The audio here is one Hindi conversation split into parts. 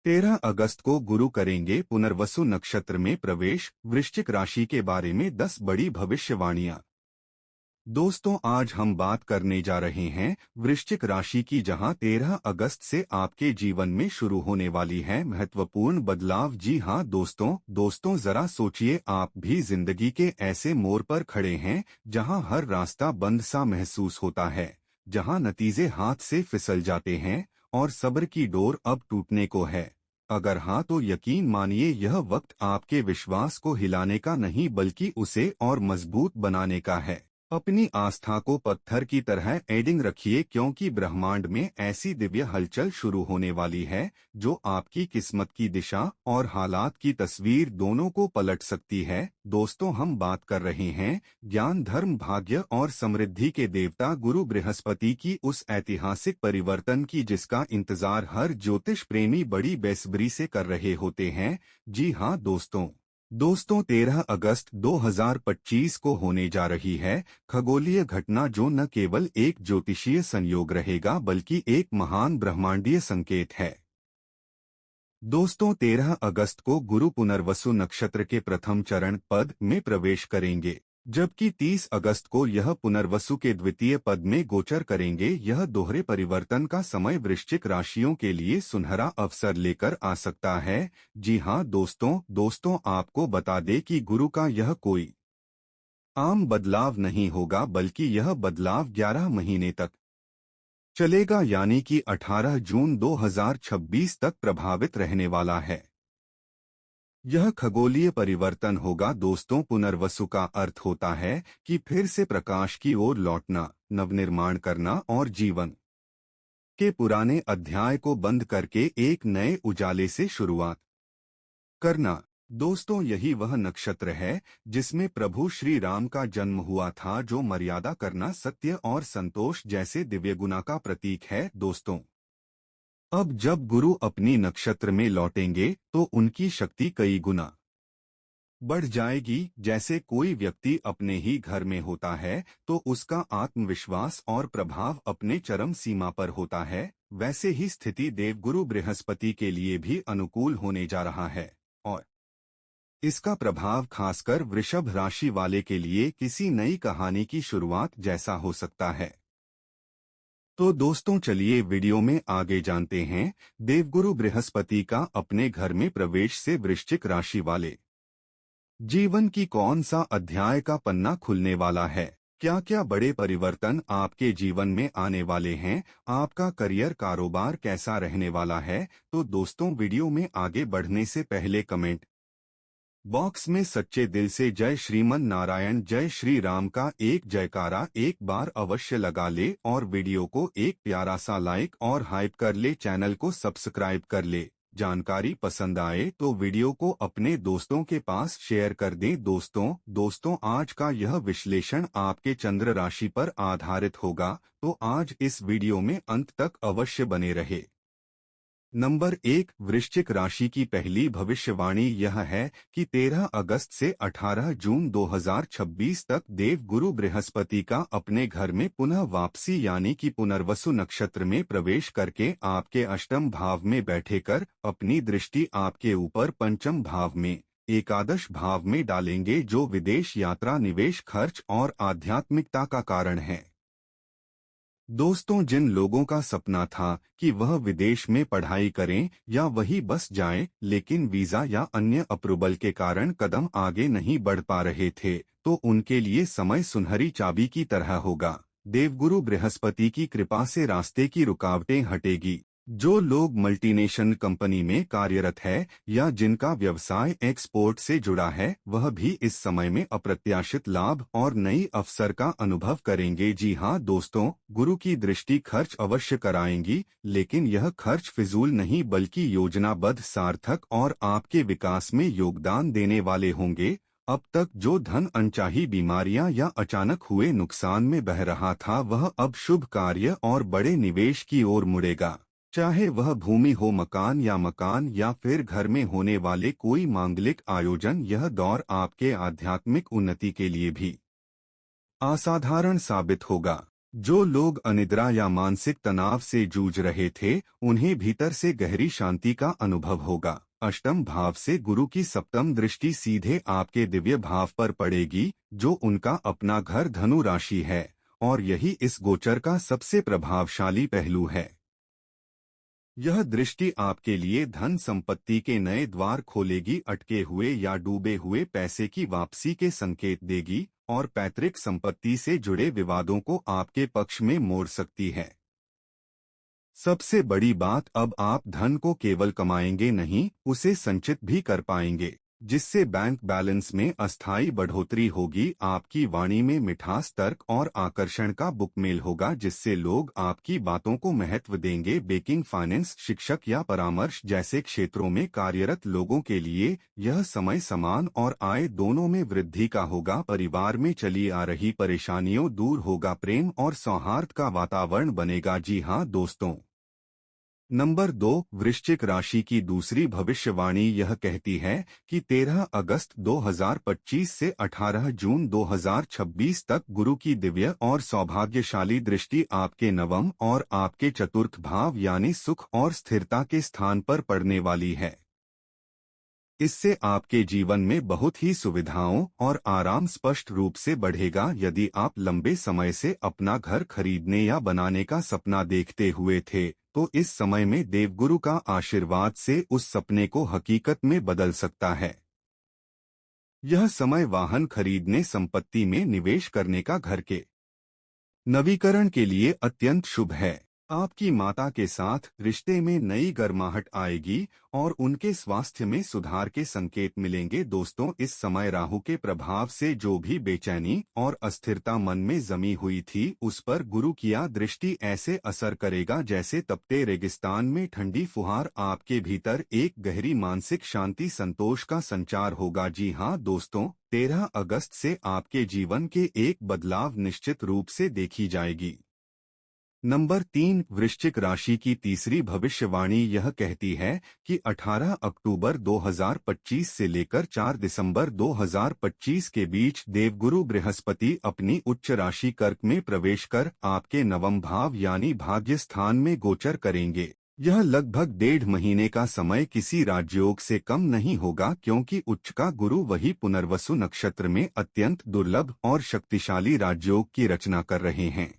13 अगस्त को गुरु करेंगे पुनर्वसु नक्षत्र में प्रवेश। वृश्चिक राशि के बारे में 10 बड़ी भविष्यवाणियां। दोस्तों, आज हम बात करने जा रहे हैं वृश्चिक राशि की, जहां 13 अगस्त से आपके जीवन में शुरू होने वाली है महत्वपूर्ण बदलाव। जी हां दोस्तों जरा सोचिए, आप भी जिंदगी के ऐसे मोड़ पर खड़े हैं जहां हर रास्ता बंद सा महसूस होता है, जहां नतीजे हाथ से फिसल जाते हैं और सब्र की डोर अब टूटने को है। अगर हाँ, तो यकीन मानिए यह वक्त आपके विश्वास को हिलाने का नहीं बल्कि उसे और मजबूत बनाने का है। अपनी आस्था को पत्थर की तरह एडिंग रखिए, क्योंकि ब्रह्मांड में ऐसी दिव्य हलचल शुरू होने वाली है जो आपकी किस्मत की दिशा और हालात की तस्वीर दोनों को पलट सकती है। दोस्तों, हम बात कर रहे हैं ज्ञान, धर्म, भाग्य और समृद्धि के देवता गुरु बृहस्पति की उस ऐतिहासिक परिवर्तन की जिसका इंतजार हर ज्योतिष प्रेमी बड़ी बेसब्री से कर रहे होते हैं। जी हाँ दोस्तों 13 अगस्त 2025 को होने जा रही है खगोलीय घटना जो न केवल एक ज्योतिषीय संयोग रहेगा बल्कि एक महान ब्रह्मांडीय संकेत है। दोस्तों, 13 अगस्त को गुरु पुनर्वसु नक्षत्र के प्रथम चरण पद में प्रवेश करेंगे, जबकि 30 अगस्त को यह पुनर्वसु के द्वितीय पद में गोचर करेंगे। यह दोहरे परिवर्तन का समय वृश्चिक राशियों के लिए सुनहरा अवसर लेकर आ सकता है। जी हां दोस्तों आपको बता दें कि गुरु का यह कोई आम बदलाव नहीं होगा, बल्कि यह बदलाव 11 महीने तक चलेगा, यानी कि 18 जून 2026 तक प्रभावित रहने वाला है। यह खगोलीय परिवर्तन होगा दोस्तों। पुनर्वसु का अर्थ होता है कि फिर से प्रकाश की ओर लौटना, नवनिर्माण करना और जीवन के पुराने अध्याय को बंद करके एक नए उजाले से शुरुआत करना। दोस्तों, यही वह नक्षत्र है जिसमें प्रभु श्री राम का जन्म हुआ था, जो मर्यादा करना, सत्य और संतोष जैसे दिव्य गुना का प्रतीक है। दोस्तों, अब जब गुरु अपनी नक्षत्र में लौटेंगे तो उनकी शक्ति कई गुना बढ़ जाएगी। जैसे कोई व्यक्ति अपने ही घर में होता है तो उसका आत्मविश्वास और प्रभाव अपने चरम सीमा पर होता है, वैसे ही स्थिति देवगुरु बृहस्पति के लिए भी अनुकूल होने जा रहा है और इसका प्रभाव खासकर वृषभ राशि वाले के लिए किसी नई कहानी की शुरुआत जैसा हो सकता है। तो दोस्तों, चलिए वीडियो में आगे जानते हैं देवगुरु बृहस्पति का अपने घर में प्रवेश से वृश्चिक राशि वाले जीवन की कौन सा अध्याय का पन्ना खुलने वाला है। क्या क्या बड़े परिवर्तन आपके जीवन में आने वाले हैं, आपका करियर, कारोबार कैसा रहने वाला है। तो दोस्तों, वीडियो में आगे बढ़ने से पहले कमेंट बॉक्स में सच्चे दिल से जय श्रीमन नारायण, जय श्री राम का एक जयकारा एक बार अवश्य लगा ले और वीडियो को एक प्यारा सा लाइक और हाइप कर ले, चैनल को सब्सक्राइब कर ले। जानकारी पसंद आए तो वीडियो को अपने दोस्तों के पास शेयर कर दें। दोस्तों आज का यह विश्लेषण आपके चंद्र राशि पर आधारित होगा, तो आज इस वीडियो में अंत तक अवश्य बने रहे। नंबर 1, वृश्चिक राशि की पहली भविष्यवाणी यह है कि 13 अगस्त से 18 जून 2026 तक देव गुरु बृहस्पति का अपने घर में पुनः वापसी यानी कि पुनर्वसु नक्षत्र में प्रवेश करके आपके अष्टम भाव में बैठे कर अपनी दृष्टि आपके ऊपर पंचम भाव में, एकादश भाव में डालेंगे, जो विदेश यात्रा, निवेश, खर्च और आध्यात्मिकता का कारण है। दोस्तों, जिन लोगों का सपना था कि वह विदेश में पढ़ाई करें या वही बस जाएं, लेकिन वीजा या अन्य अप्रूवल के कारण कदम आगे नहीं बढ़ पा रहे थे, तो उनके लिए समय सुनहरी चाबी की तरह होगा। देवगुरु बृहस्पति की कृपा से रास्ते की रुकावटें हटेगी। जो लोग मल्टीनेशनल कंपनी में कार्यरत है या जिनका व्यवसाय एक्सपोर्ट से जुड़ा है, वह भी इस समय में अप्रत्याशित लाभ और नई अवसर का अनुभव करेंगे। जी हां दोस्तों, गुरु की दृष्टि खर्च अवश्य कराएंगी, लेकिन यह खर्च फिजूल नहीं बल्कि योजनाबद्ध, सार्थक और आपके विकास में योगदान देने वाले होंगे। अब तक जो धन, अनचाही बीमारियां या अचानक हुए नुकसान में बह रहा था, वह अब शुभ कार्य और बड़े निवेश की ओर मुड़ेगा। चाहे वह भूमि हो, मकान या फिर घर में होने वाले कोई मांगलिक आयोजन, यह दौर आपके आध्यात्मिक उन्नति के लिए भी असाधारण साबित होगा। जो लोग अनिद्रा या मानसिक तनाव से जूझ रहे थे, उन्हें भीतर से गहरी शांति का अनुभव होगा। अष्टम भाव से गुरु की सप्तम दृष्टि सीधे आपके दिव्य भाव पर पड़ेगी, जो उनका अपना घर धनु राशि है, और यही इस गोचर का सबसे प्रभावशाली पहलू है। यह दृष्टि आपके लिए धन संपत्ति के नए द्वार खोलेगी, अटके हुए या डूबे हुए पैसे की वापसी के संकेत देगी, और पैतृक संपत्ति से जुड़े विवादों को आपके पक्ष में मोड़ सकती है। सबसे बड़ी बात, अब आप धन को केवल कमाएंगे नहीं, उसे संचित भी कर पाएंगे, जिससे बैंक बैलेंस में अस्थायी बढ़ोतरी होगी। आपकी वाणी में मिठास, तर्क और आकर्षण का बुकमेल होगा, जिससे लोग आपकी बातों को महत्व देंगे। बेकिंग, फाइनेंस, शिक्षक या परामर्श जैसे क्षेत्रों में कार्यरत लोगों के लिए यह समय समान और आय दोनों में वृद्धि का होगा। परिवार में चली आ रही परेशानियों दूर होगा, प्रेम और सौहार्द का वातावरण बनेगा। जी हाँ दोस्तों, नंबर 2, वृश्चिक राशि की दूसरी भविष्यवाणी यह कहती है कि 13 अगस्त 2025 से 18 जून 2026 तक गुरु की दिव्य और सौभाग्यशाली दृष्टि आपके नवम और आपके चतुर्थ भाव यानी सुख और स्थिरता के स्थान पर पड़ने वाली है। इससे आपके जीवन में बहुत ही सुविधाओं और आराम स्पष्ट रूप से बढ़ेगा। यदि आप लंबे समय से अपना घर खरीदने या बनाने का सपना देखते हुए थे, तो इस समय में देवगुरु का आशीर्वाद से उस सपने को हकीकत में बदल सकता है। यह समय वाहन खरीदने, संपत्ति में निवेश करने का, घर के नवीकरण के लिए अत्यंत शुभ है। आपकी माता के साथ रिश्ते में नई गर्माहट आएगी और उनके स्वास्थ्य में सुधार के संकेत मिलेंगे। दोस्तों, इस समय राहु के प्रभाव से जो भी बेचैनी और अस्थिरता मन में जमी हुई थी, उस पर गुरु किया दृष्टि ऐसे असर करेगा जैसे तपते रेगिस्तान में ठंडी फुहार। आपके भीतर एक गहरी मानसिक शांति, संतोष का संचार होगा। जी हाँ दोस्तों, 13 अगस्त से आपके जीवन के एक बदलाव निश्चित रूप से देखी जाएगी। नंबर 3, वृश्चिक राशि की तीसरी भविष्यवाणी यह कहती है कि 18 अक्टूबर 2025 से लेकर 4 दिसंबर 2025 के बीच देवगुरु बृहस्पति अपनी उच्च राशि कर्क में प्रवेश कर आपके नवम भाव यानी भाग्य स्थान में गोचर करेंगे। यह लगभग 1.5 महीने का समय किसी राजयोग से कम नहीं होगा, क्योंकि उच्च का गुरु वही पुनर्वसु नक्षत्र में अत्यंत दुर्लभ और शक्तिशाली राजयोग की रचना कर रहे हैं।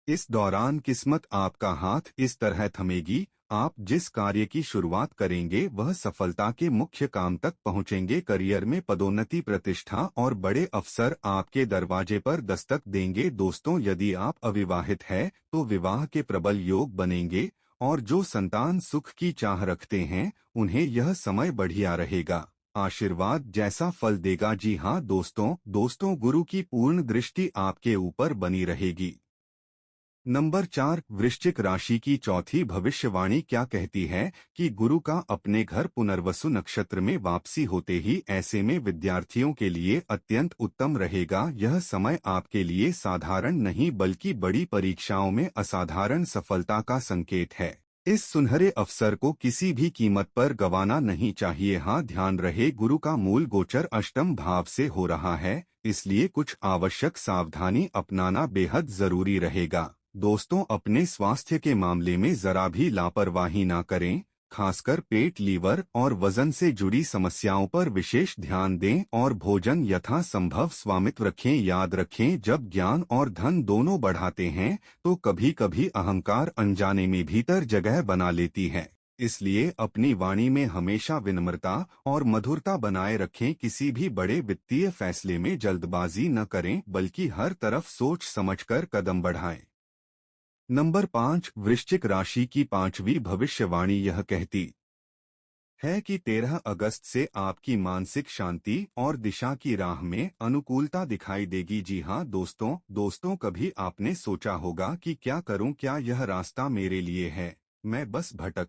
इस दौरान किस्मत आपका हाथ इस तरह थमेगी, आप जिस कार्य की शुरुआत करेंगे वह सफलता के मुख्य काम तक पहुंचेंगे। करियर में पदोन्नति, प्रतिष्ठा और बड़े अवसर आपके दरवाजे पर दस्तक देंगे। दोस्तों, यदि आप अविवाहित हैं तो विवाह के प्रबल योग बनेंगे, और जो संतान सुख की चाह रखते हैं उन्हें यह समय बढ़िया रहेगा, आशीर्वाद जैसा फल देगा। जी हाँ दोस्तों, गुरु की पूर्ण दृष्टि आपके ऊपर बनी रहेगी। नंबर 4, वृश्चिक राशि की चौथी भविष्यवाणी क्या कहती है कि गुरु का अपने घर पुनर्वसु नक्षत्र में वापसी होते ही ऐसे में विद्यार्थियों के लिए अत्यंत उत्तम रहेगा। यह समय आपके लिए साधारण नहीं बल्कि बड़ी परीक्षाओं में असाधारण सफलता का संकेत है। इस सुनहरे अवसर को किसी भी कीमत पर गंवाना नहीं चाहिए। हाँ, ध्यान रहे, गुरु का मूल गोचर अष्टम भाव से हो रहा है, इसलिए कुछ आवश्यक सावधानी अपनाना बेहद जरूरी रहेगा। दोस्तों, अपने स्वास्थ्य के मामले में जरा भी लापरवाही ना करें, खासकर पेट, लीवर और वजन से जुड़ी समस्याओं पर विशेष ध्यान दें और भोजन यथासंभव स्वामित्व रखें। याद रखें, जब ज्ञान और धन दोनों बढ़ाते हैं तो कभी कभी अहंकार अनजाने में भीतर जगह बना लेती है। इसलिए अपनी वाणी में हमेशा विनम्रता और मधुरता बनाए रखें। किसी भी बड़े वित्तीय फैसले में जल्दबाजी न करें, बल्कि हर तरफ सोच समझकर कदम बढ़ाएं। नंबर 5, वृश्चिक राशि की पांचवी भविष्यवाणी यह कहती है कि 13 अगस्त से आपकी मानसिक शांति और दिशा की राह में अनुकूलता दिखाई देगी। जी हाँ दोस्तों, कभी आपने सोचा होगा कि क्या करूं, क्या यह रास्ता मेरे लिए है, मैं बस भटक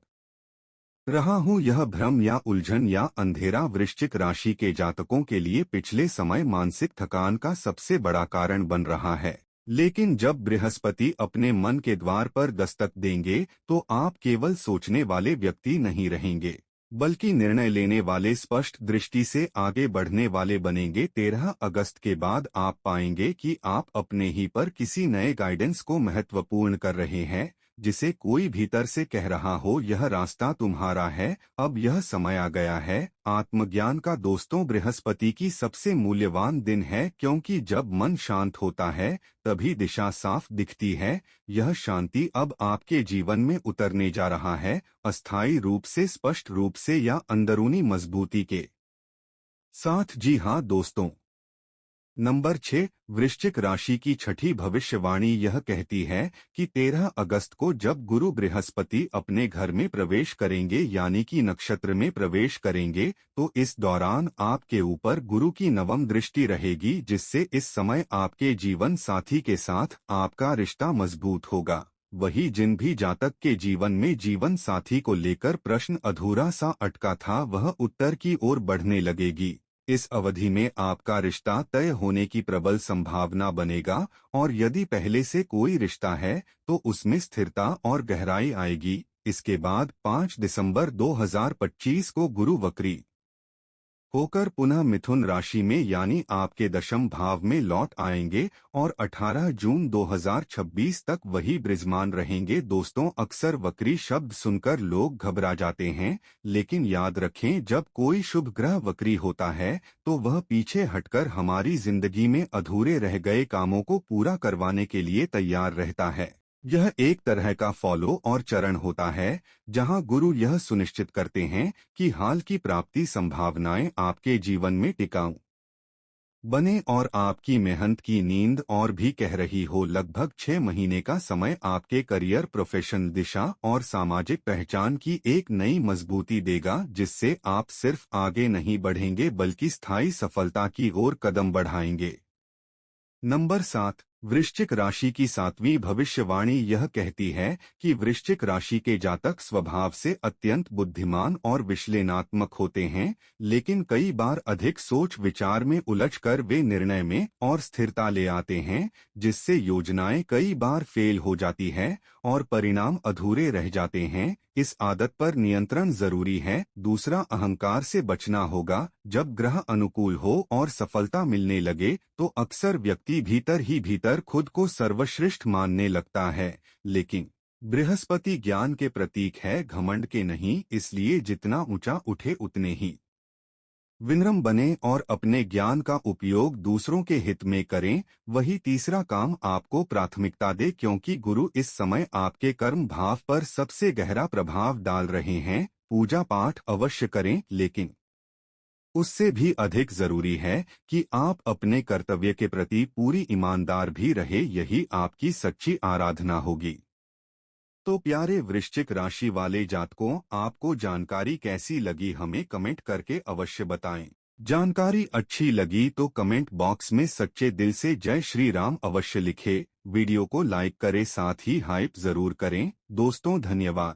रहा हूं। यह भ्रम या उलझन या अंधेरा वृश्चिक राशि के जातकों के लिए पिछले समय मानसिक थकान का सबसे बड़ा कारण बन रहा है। लेकिन जब बृहस्पति अपने मन के द्वार पर दस्तक देंगे तो आप केवल सोचने वाले व्यक्ति नहीं रहेंगे। बल्कि निर्णय लेने वाले, स्पष्ट दृष्टि से आगे बढ़ने वाले बनेंगे। 13 अगस्त के बाद आप पाएंगे कि आप अपने ही पर किसी नए गाइडेंस को महत्वपूर्ण कर रहे हैं, जिसे कोई भीतर से कह रहा हो यह रास्ता तुम्हारा है, अब यह समय आ गया है। आत्मज्ञान का दोस्तों बृहस्पति की सबसे मूल्यवान दिन है, क्योंकि जब मन शांत होता है तभी दिशा साफ दिखती है। यह शांति अब आपके जीवन में उतरने जा रहा है, अस्थायी रूप से, स्पष्ट रूप से या अंदरूनी मजबूती के साथ। जी हाँ दोस्तों। नंबर 6, वृश्चिक राशि की छठी भविष्यवाणी यह कहती है कि 13 अगस्त को जब गुरु बृहस्पति अपने घर में प्रवेश करेंगे यानी कि नक्षत्र में प्रवेश करेंगे, तो इस दौरान आपके ऊपर गुरु की नवम दृष्टि रहेगी, जिससे इस समय आपके जीवन साथी के साथ आपका रिश्ता मजबूत होगा। वही जिन भी जातक के जीवन में जीवन साथी को लेकर प्रश्न अधूरा सा अटका था, वह उत्तर की ओर बढ़ने लगेगी। इस अवधि में आपका रिश्ता तय होने की प्रबल संभावना बनेगा, और यदि पहले से कोई रिश्ता है तो उसमें स्थिरता और गहराई आएगी। इसके बाद 5 दिसंबर 2025 को गुरु वक्री होकर पुनः मिथुन राशि में यानी आपके दशम भाव में लौट आएंगे, और 18 जून 2026 तक वही विराजमान रहेंगे। दोस्तों, अक्सर वक्री शब्द सुनकर लोग घबरा जाते हैं, लेकिन याद रखें, जब कोई शुभ ग्रह वक्री होता है तो वह पीछे हटकर हमारी जिंदगी में अधूरे रह गए कामों को पूरा करवाने के लिए तैयार रहता है। यह एक तरह का फॉलो और चरण होता है, जहां गुरु यह सुनिश्चित करते हैं कि हाल की प्राप्ति संभावनाएं आपके जीवन में टिकाऊ बने और आपकी मेहनत की नींद और भी कह रही हो। लगभग 6 महीने का समय आपके करियर, प्रोफेशन, दिशा और सामाजिक पहचान की एक नई मजबूती देगा, जिससे आप सिर्फ आगे नहीं बढ़ेंगे बल्कि स्थायी सफलता की ओर कदम बढ़ाएंगे। नंबर 7, वृश्चिक राशि की 7वीं भविष्यवाणी यह कहती है कि वृश्चिक राशि के जातक स्वभाव से अत्यंत बुद्धिमान और विश्लेषणात्मक होते हैं, लेकिन कई बार अधिक सोच विचार में उलझकर वे निर्णय में और स्थिरता ले आते हैं, जिससे योजनाएं कई बार फेल हो जाती है और परिणाम अधूरे रह जाते हैं। इस आदत पर नियंत्रण जरूरी है। दूसरा, अहंकार से बचना होगा। जब ग्रह अनुकूल हो और सफलता मिलने लगे तो अक्सर व्यक्ति भीतर ही भीतर खुद को सर्वश्रेष्ठ मानने लगता है, लेकिन बृहस्पति ज्ञान के प्रतीक है, घमंड के नहीं, इसलिए जितना ऊंचा उठे उतने ही विनम्र बने और अपने ज्ञान का उपयोग दूसरों के हित में करें। वही तीसरा काम आपको प्राथमिकता दे, क्योंकि गुरु इस समय आपके कर्म भाव पर सबसे गहरा प्रभाव डाल रहे हैं। पूजा पाठ अवश्य करें, लेकिन उससे भी अधिक जरूरी है कि आप अपने कर्तव्य के प्रति पूरी ईमानदार भी रहे, यही आपकी सच्ची आराधना होगी। तो प्यारे वृश्चिक राशि वाले जातकों, आपको जानकारी कैसी लगी हमें कमेंट करके अवश्य बताएं। जानकारी अच्छी लगी तो कमेंट बॉक्स में सच्चे दिल से जय श्री राम अवश्य लिखें। वीडियो को लाइक करें, साथ ही हाइप जरूर करें। दोस्तों, धन्यवाद।